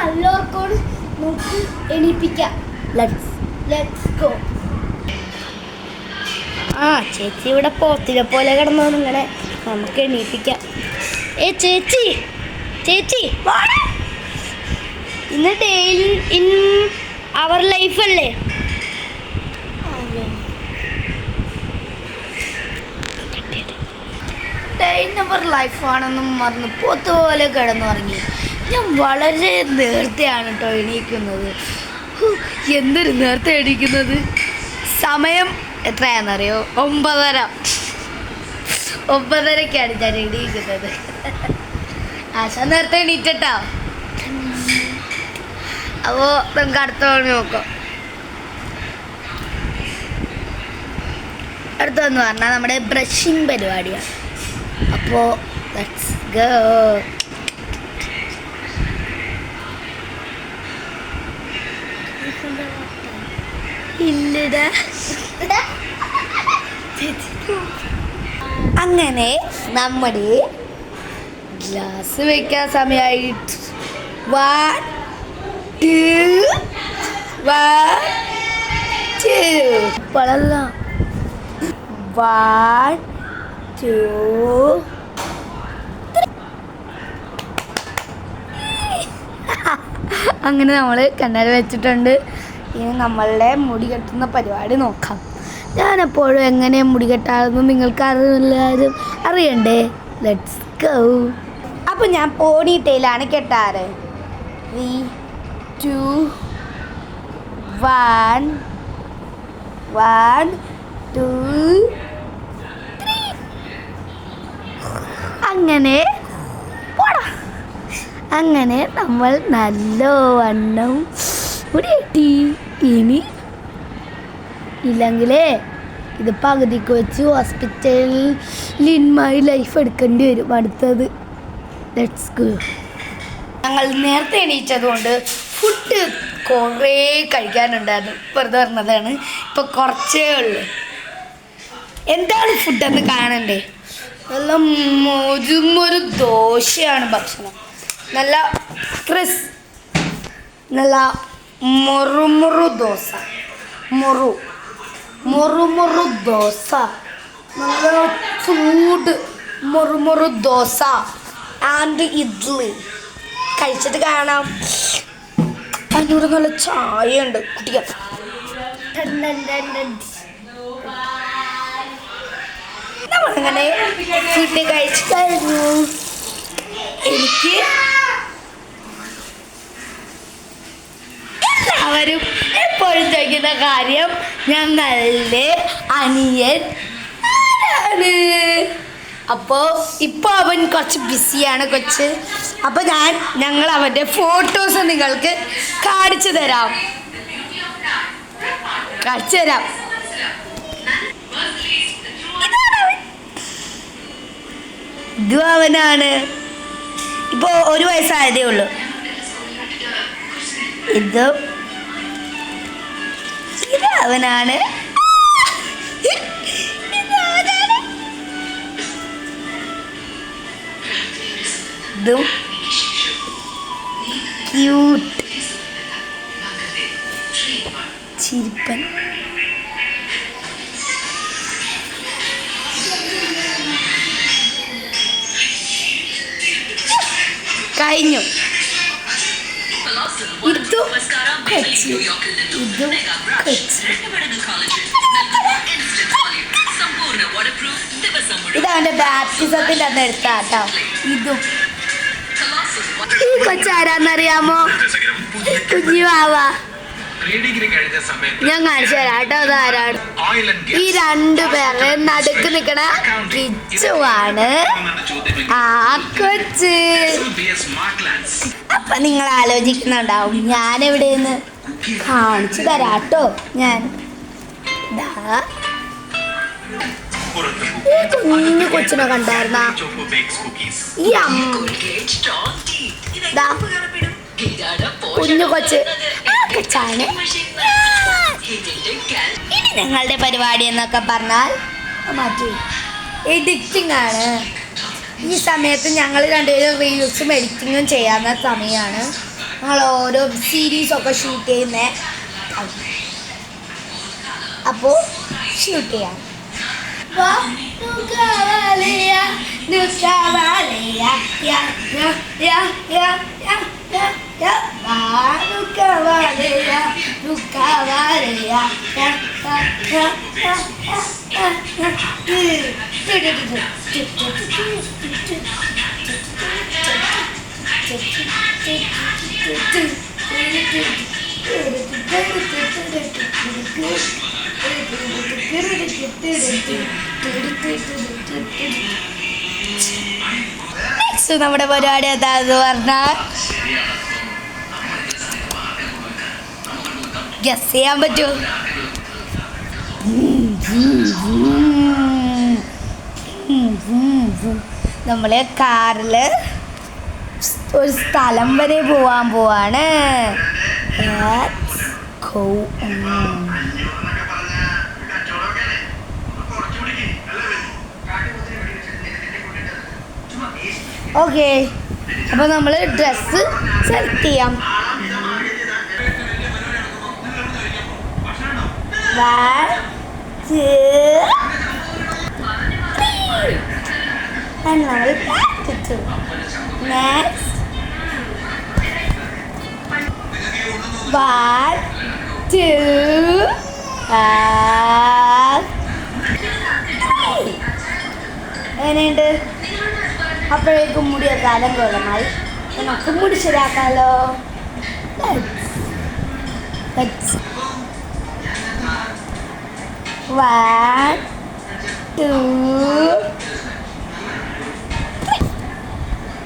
നല്ലോർക്കോട് നമുക്ക് എണീപ്പിക്കാം. Let's go. ചേച്ചി ഇവിടെ പോത്തിനെ പോലെ കിടന്നു ഇങ്ങനെ നമുക്ക് എണീപ്പിക്കാം. ചേച്ചി ചേച്ചി ഇന്ന് ഡെയിലി ഇൻ അവർ ലൈഫ് അല്ലേ? അവർ ലൈഫാണെന്നും മറന്ന് പോത്ത് പോലെ കിടന്നുറങ്ങി. ഞാൻ വളരെ നേരത്തെയാണ് കേട്ടോ എണീക്കുന്നത്. എന്തൊരു നേരത്തെ എണീക്കുന്നത്. സമയം എത്രയാണെന്നറിയോ? 9:30ക്കാണ് ഞാൻ എണീക്കുന്നത്. ആശ നേരത്തെ എണീറ്റട്ടോ. അപ്പോൾ നമുക്ക് അടുത്ത നോക്കാം. അടുത്തെന്ന് പറഞ്ഞാൽ നമ്മുടെ ബ്രഷിങ് പരിപാടിയാണ്. അപ്പോൾ ലെറ്റ്സ് ഗോ. ഇല്ലടാ. അങ്ങനെ നമ്മുടെ ഗ്ലാസ് വെക്കാൻ സമയമായിട്ട് 1 2 ഇപ്പോഴല്ല 1 2 അങ്ങനെ നമ്മൾ കണ്ണട വെച്ചിട്ടുണ്ട്. ഇനി നമ്മളുടെ മുടി കെട്ടുന്ന പരിപാടി നോക്കാം. ഞാനെപ്പോഴും എങ്ങനെ മുടി കെട്ടാമെന്ന് നിങ്ങൾക്ക് എല്ലാവരും അറിയണ്ടേ? Let's go. അപ്പോൾ ഞാൻ പോണി ടെയിലാണ് കെട്ടാറ്. 3 2 1 1 2 3. അങ്ങനെ നമ്മൾ നല്ലവണ്ണം മുടി കെട്ടി. ഇനി ഇല്ലെങ്കിലേ ഇത് പകുതിക്ക് വെച്ച് ഹോസ്പിറ്റലിൽ ഇൻമായി ലൈഫ് എടുക്കേണ്ടി വരും അടുത്തത്. Let's go. ഞങ്ങൾ നേരത്തെ എണീറ്റത് കൊണ്ട് ഫുഡ് കുറേ കഴിക്കാനുണ്ടായിരുന്നു. വെറുതെ പറഞ്ഞതാണ്. ഇപ്പോൾ കുറച്ചേ ഉള്ളൂ. എന്താണ് ഫുഡെന്ന് കാണണ്ടേ? നല്ല ഒരു ദോശയാണ് ഭക്ഷണം. നല്ല നല്ല മുറുമുറു ദോശ. മുറുമുറു ദോശ. നല്ല ചൂട് മുറുമുറു ദോശ ആൻഡ് ഇഡ്ലി കഴിച്ചിട്ട് കാണാം. അതിനോട് നല്ല ചായ ഉണ്ട് കുട്ടികൾ. നമ്മളങ്ങനെ ഫുഡ് കഴിച്ചു കഴിഞ്ഞു. എനിക്ക് എല്ലാവരും എപ്പോഴും ചോദിക്കുന്ന കാര്യം ഞങ്ങളുടെ അനിയൻ ആരാണ്. അപ്പോൾ ഇപ്പോൾ അവൻ കുറച്ച് ബിസിയാണ് കൊച്ച്. അപ്പോൾ ഞങ്ങൾ അവൻ്റെ ഫോട്ടോസ് നിങ്ങൾക്ക് കാണിച്ചു തരാം. ഇതും അവനാണ്. ഇപ്പോൾ 1 വയസ്സായതേ ഉള്ളൂ. ഇത് അവനാണ്. ഇതും ക്യൂട്ട് ചിരിപ്പൻ. കഴിഞ്ഞു. ഇതും കൊച്ചി. ഇതവൻ്റെ ബാപ്റ്റിസത്തിൻ്റെ അന്ന് എടുത്താട്ടോ. ഇതും ഈ കൊച്ചാരാന്നറിയാമോ? കുഞ്ഞു വാവ. ഞാൻ കാണിച്ചു തരാം കേട്ടോ. അതാരാണ്? ഈ 2 പേരുടെ നടുക്ക് നിൽക്കണ കിച്ചുവാണ് ആ കൊച്ച്. അപ്പൊ നിങ്ങൾ ആലോചിക്കുന്നുണ്ടാവും ഞാനെവിടെയെന്ന്. കാണിച്ചു തരാട്ടോ. ഞാൻ ഈ കുഞ്ഞു കൊച്ചിനെ കണ്ടായിരുന്ന ഈ കുഞ്ഞു കൊച്ച് കൊച്ചാണ്. ഇനി ഞങ്ങളുടെ പരിപാടി എന്നൊക്കെ പറഞ്ഞാൽ മാറ്റി എഡിറ്റിംഗ് ആണ്. ഈ സമയത്ത് ഞങ്ങൾ 2 പേരും റീൽസും എഡിറ്റിങ്ങും ചെയ്യാവുന്ന സമയമാണ്. ഞങ്ങൾ ഓരോ സീരീസൊക്കെ ഷൂട്ട് ചെയ്യുന്നത്. അപ്പോൾ ഷൂട്ട് ചെയ്യാം. നെക്സ്റ്റ് നമ്മുടെ പരിപാടി എന്താന്ന് പറഞ്ഞാൽ ഗസ് ചെയ്യാൻ പറ്റുമോ? നമ്മൾ കാറിൽ ഒരു സ്ഥലം വരെ പോവാൻ പോവാണ്. ഓക്കെ, അപ്പോൾ നമ്മൾ ഡ്രസ്സ് സെലക്ട് ചെയ്യാം. നമ്മൾ നെക്സ്റ്റ് 1 2 എങ്ങനെയുണ്ട്? അപ്പോഴേക്കും മുടിയൊക്കെ അലങ്കോലമായി. നമുക്ക് മുടി ശരിയാക്കാമല്ലോ. One, two,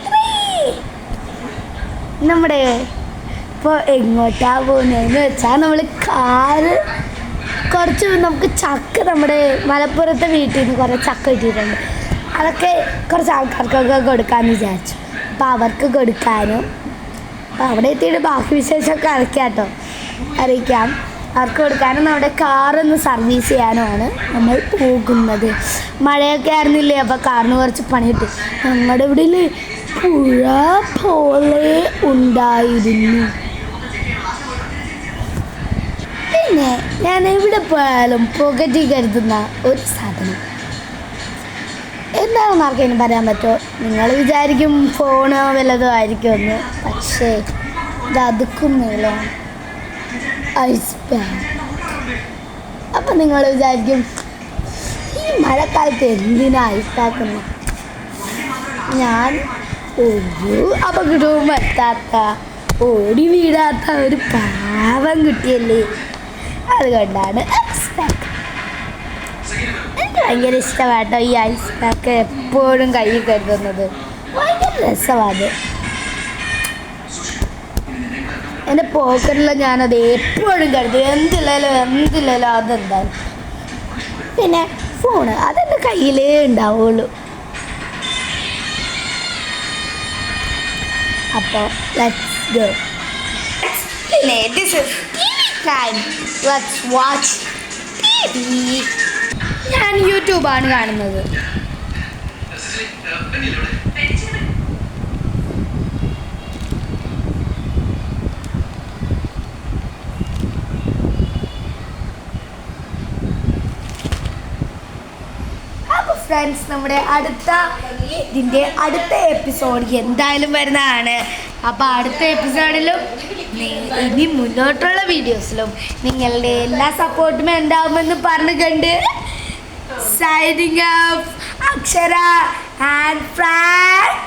three. നമ്മുടെ ഇപ്പോൾ എങ്ങോട്ടാ പോകുന്നതെന്ന് വെച്ചാൽ നമ്മൾ കാറ് കുറച്ച് നമുക്ക് ചക്ക നമ്മുടെ മലപ്പുറത്തെ വീട്ടിൽ നിന്ന് കുറേ ചക്ക കിട്ടിയിട്ടുണ്ട്. അതൊക്കെ കുറച്ച് ആൾക്കാർക്കൊക്കെ കൊടുക്കാമെന്ന് വിചാരിച്ചു. അപ്പോൾ അവർക്ക് കൊടുക്കാനും അപ്പോൾ അവിടെ എത്തിയിട്ട് ബാക്കി വിശേഷമൊക്കെ അറിയിക്കാം. അവർക്ക് കൊടുക്കാനും നമ്മുടെ കാറൊന്ന് സർവീസ് ചെയ്യാനുമാണ് നമ്മൾ പോകുന്നത്. മഴയൊക്കെ ആയിരുന്നില്ലേ, അപ്പോൾ കാറിന് കുറച്ച് പണി കിട്ടി. ഞങ്ങളുടെ ഇവിടെ പുഴ പോലെ ഉണ്ടായിരുന്നു. പിന്നെ ഞാൻ എവിടെ പോയാലും പോക്കറ്റി കരുതുന്ന ഒരു സാധനം എന്താണെന്ന് ആർക്കെങ്കിലും പറയാൻ പറ്റുമോ? നിങ്ങൾ വിചാരിക്കും ഫോണോ വല്ലതോ ആയിരിക്കുമെന്ന്. പക്ഷേ ഇത് അതുക്കുന്നില്ല, ഐസ് പാക്ക്. അപ്പം നിങ്ങൾ വിചാരിക്കും ഈ മഴക്കാലത്ത് എന്തിനാ ഐസ് പാക്കെന്ന്. ഞാൻ ഒരു അപകടവും പറ്റാത്ത ഓടി വീഴാത്ത ഒരു പാവം കുട്ടിയല്ലേ, അതുകൊണ്ടാണ് ഐസ് പാക്ക്. എനിക്ക് ഭയങ്കര ഇഷ്ടമാട്ടോ ഈ ഐസ് പാക്ക് എപ്പോഴും കയ്യിൽ കരുതുന്നത്. ഭയങ്കര രസമാണ്. എൻ്റെ പോക്കറ്റിൽ ഞാനത് എപ്പോഴും കരുതും. എന്തില്ലല്ലോ അതെന്തായാലും. പിന്നെ ഫോണ് അതെൻ്റെ കയ്യിലേ ഉണ്ടാവുള്ളൂ. അപ്പോൾ ലെറ്റ്സ് ഗോ. പിന്നെ this is time. Let's watch TV. ഞാൻ യൂട്യൂബാണ് കാണുന്നത്. അപ്പോൾ ഫ്രണ്ട്സ്, നമ്മുടെ ഇതിൻ്റെ അടുത്ത എപ്പിസോഡ് എന്തായാലും വരുന്നതാണ്. അപ്പോൾ അടുത്ത എപ്പിസോഡിലും ഇനി മുന്നോട്ടുള്ള വീഡിയോസിലും നിങ്ങളുടെ എല്ലാ സപ്പോർട്ടും ഉണ്ടാവുമെന്ന് പറഞ്ഞുകൊണ്ട് signing off, Akshara and Frank.